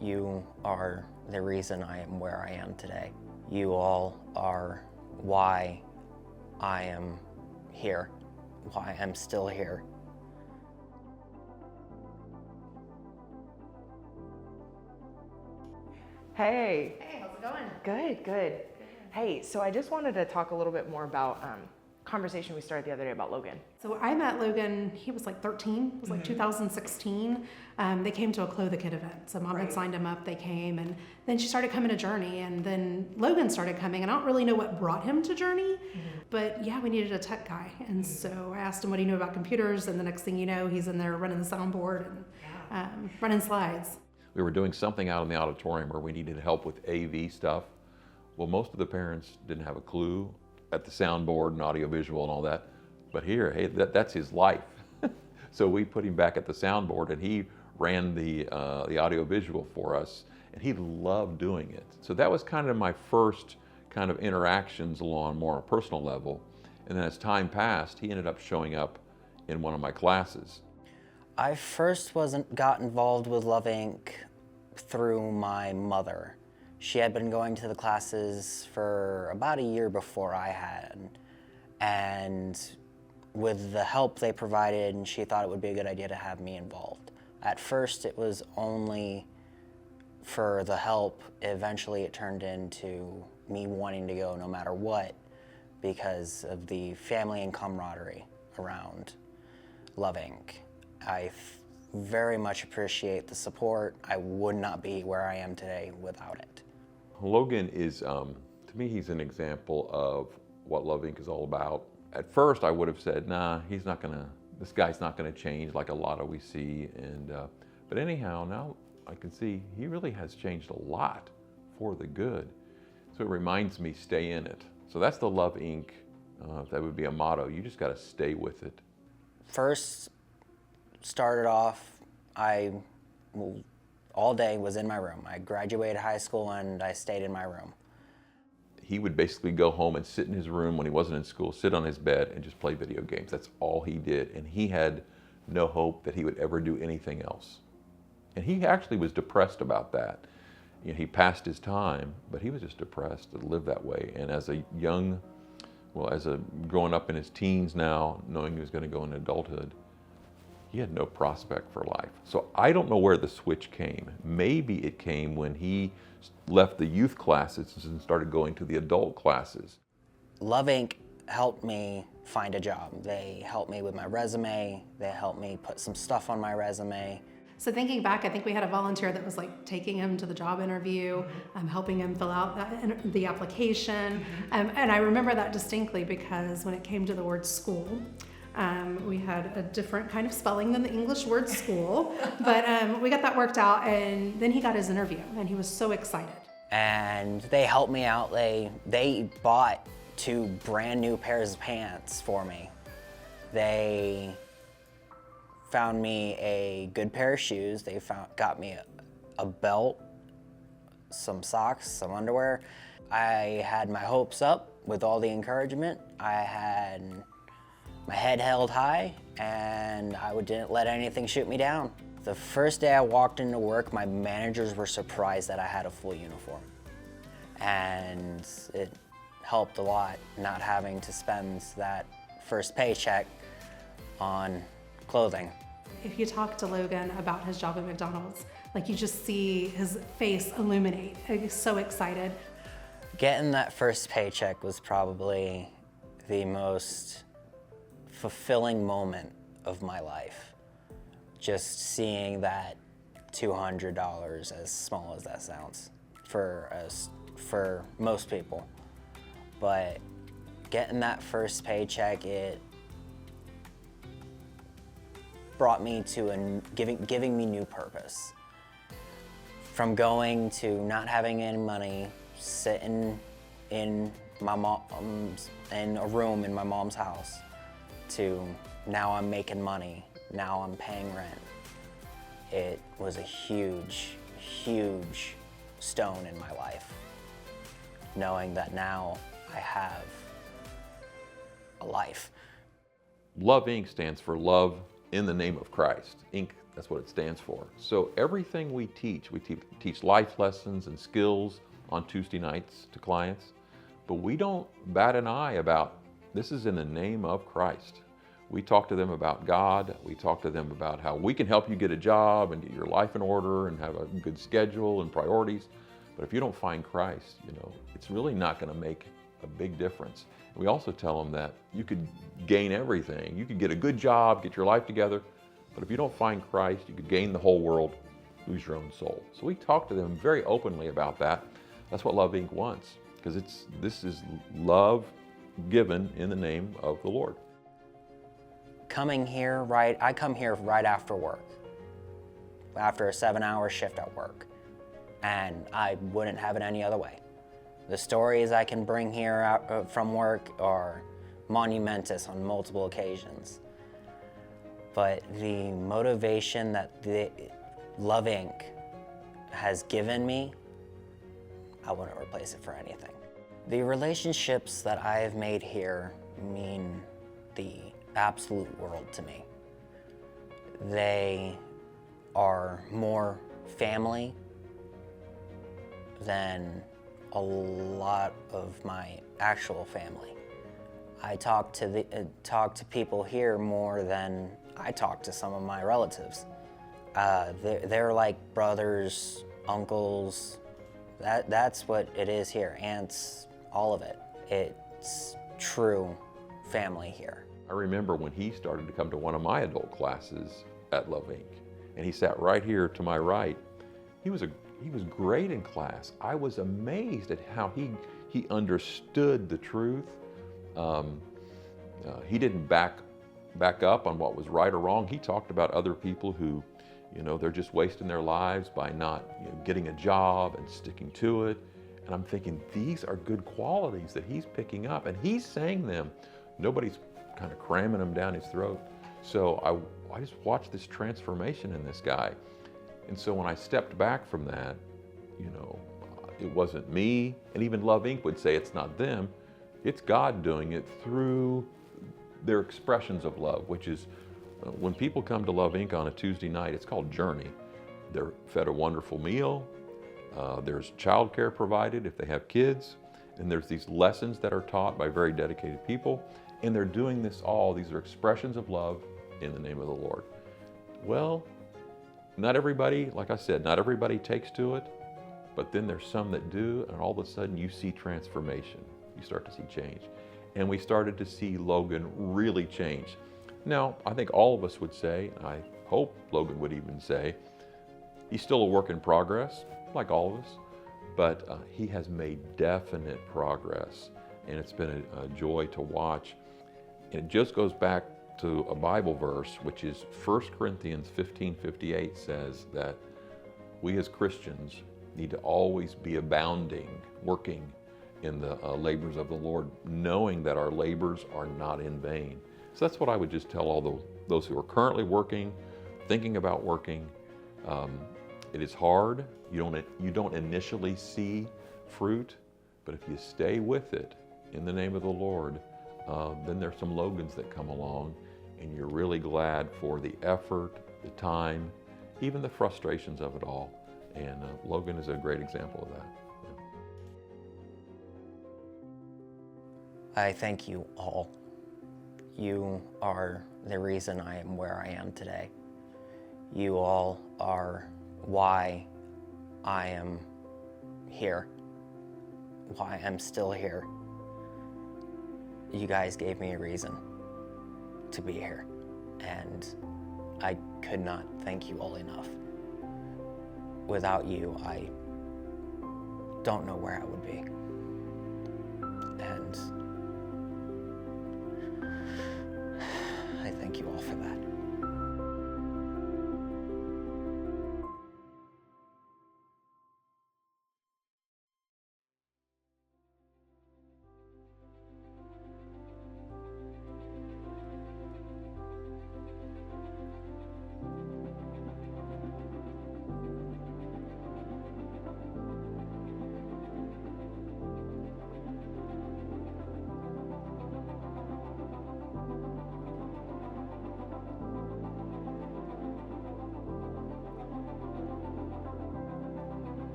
You are the reason I am where I am today. You all are why I am here, why I'm still here. Hey. Hey, how's it going? Good, good. Hey, so I just wanted to talk a little bit more about conversation we started the other day about Logan. So I met Logan, he was like 13, it was like 2016. They came to a Clothe the Kid event. So mom had signed him up, they came, and then she started coming to Journey, and then Logan started coming, and I don't really know what brought him to Journey, but yeah, we needed a tech guy. And so I asked him what he knew about computers, and the next thing you know, he's in there running the soundboard and running slides. We were doing something out in the auditorium where we needed help with AV stuff. Well, most of the parents didn't have a clue at the soundboard and audiovisual and all that. But here, hey, that's his life. So we put him back at the soundboard and he ran the audiovisual for us, and he loved doing it. So that was kind of my first kind of interactions along more a personal level. And then as time passed, he ended up showing up in one of my classes. I first got involved with Love Inc. through my mother. She had been going to the classes for about a year before I had, and with the help they provided, she thought it would be a good idea to have me involved. At first it was only for the help. Eventually it turned into me wanting to go no matter what because of the family and camaraderie around Love Inc. I very much appreciate the support. I would not be where I am today without it. Logan is, to me, he's an example of what Love Inc. is all about. At first, I would have said, nah, this guy's not gonna change like a lot of we see. But anyhow, now I can see he really has changed a lot for the good. So it reminds me, stay in it. So that's the Love Inc. That would be a motto. You just gotta stay with it. First, started off, all day was in my room. I graduated high school and I stayed in my room. He would basically go home and sit in his room when he wasn't in school, sit on his bed and just play video games. That's all he did. And he had no hope that he would ever do anything else. And he actually was depressed about that. You know, he passed his time, but he was just depressed to live that way. And as a growing up in his teens now, knowing he was going to go into adulthood, he had no prospect for life. So I don't know where the switch came. Maybe it came when he left the youth classes and started going to the adult classes. Love Inc. helped me find a job. They helped me with my resume. They helped me put some stuff on my resume. So thinking back, I think we had a volunteer that was like taking him to the job interview, helping him fill out the application. And I remember that distinctly because when it came to the word school, we had a different kind of spelling than the English word school, but we got that worked out, and then he got his interview and he was so excited. And they helped me out. They bought 2 brand new pairs of pants for me. They found me a good pair of shoes. They got me a belt, some socks, some underwear. I had my hopes up with all the encouragement. I had my head held high, and I didn't let anything shoot me down. The first day I walked into work, my managers were surprised that I had a full uniform. And it helped a lot not having to spend that first paycheck on clothing. If you talk to Logan about his job at McDonald's, like you just see his face illuminate. He's so excited. Getting that first paycheck was probably the most fulfilling moment of my life. Just seeing that $200, as small as that sounds for most people, but getting that first paycheck, it brought me to giving me new purpose. From going to not having any money, sitting in a room in my mom's house, to now I'm making money, now I'm paying rent. It was a huge, huge stone in my life, knowing that now I have a life. Love Inc. stands for love, in the name of Christ. Inc., that's what it stands for. So everything we teach life lessons and skills on Tuesday nights to clients, but we don't bat an eye about this is in the name of Christ. We talk to them about God. We talk to them about how we can help you get a job and get your life in order and have a good schedule and priorities. But if you don't find Christ, it's really not going to make a big difference. We also tell them that you could gain everything. You could get a good job, get your life together, but if you don't find Christ, you could gain the whole world, lose your own soul. So we talk to them very openly about that. That's what Love Inc. wants, because this is love given in the name of the Lord. I come here right after work, after a 7-hour shift at work, and I wouldn't have it any other way. The stories I can bring here out from work are monumentous on multiple occasions. But the motivation that the Love Inc. has given me, I wouldn't replace it for anything. The relationships that I have made here mean the absolute world to me. They are more family than a lot of my actual family. I talk to people here more than I talk to some of my relatives. They're like brothers, uncles. That's what it is here. Aunts, all of it. It's true family here. I remember when he started to come to one of my adult classes at Love Inc. and he sat right here to my right. He was great in class. I was amazed at how he understood the truth. He didn't back up on what was right or wrong. He talked about other people who, they're just wasting their lives by not getting a job and sticking to it. And I'm thinking, these are good qualities that he's picking up, and he's saying them. Nobody's kind of cramming them down his throat. So I just watched this transformation in this guy. And so when I stepped back from that, it wasn't me, and even Love Inc. would say it's not them, it's God doing it through their expressions of love, which is when people come to Love Inc. on a Tuesday night, it's called Journey. They're fed a wonderful meal, there's childcare provided if they have kids, and there's these lessons that are taught by very dedicated people, and they're doing these are expressions of love in the name of the Lord. Well, not everybody, like I said, not everybody takes to it, but then there's some that do, and all of a sudden you see transformation. You start to see change. And we started to see Logan really change. Now, I think all of us would say, and I hope Logan would even say, he's still a work in progress, like all of us, but he has made definite progress, and it's been a joy to watch. And it just goes back to a Bible verse, which is 1 Corinthians 15:58 says that we as Christians need to always be abounding, working in the labors of the Lord, knowing that our labors are not in vain. So that's what I would just tell all those who are currently working, thinking about working. It is hard. You don't initially see fruit, but if you stay with it in the name of the Lord, then there's some Logans that come along, and you're really glad for the effort, the time, even the frustrations of it all. And Logan is a great example of that. Yeah. I thank you all. You are the reason I am where I am today. You all are why I am here, why I'm still here. You guys gave me a reason to be here, and I could not thank you all enough. Without you, I don't know where I would be. And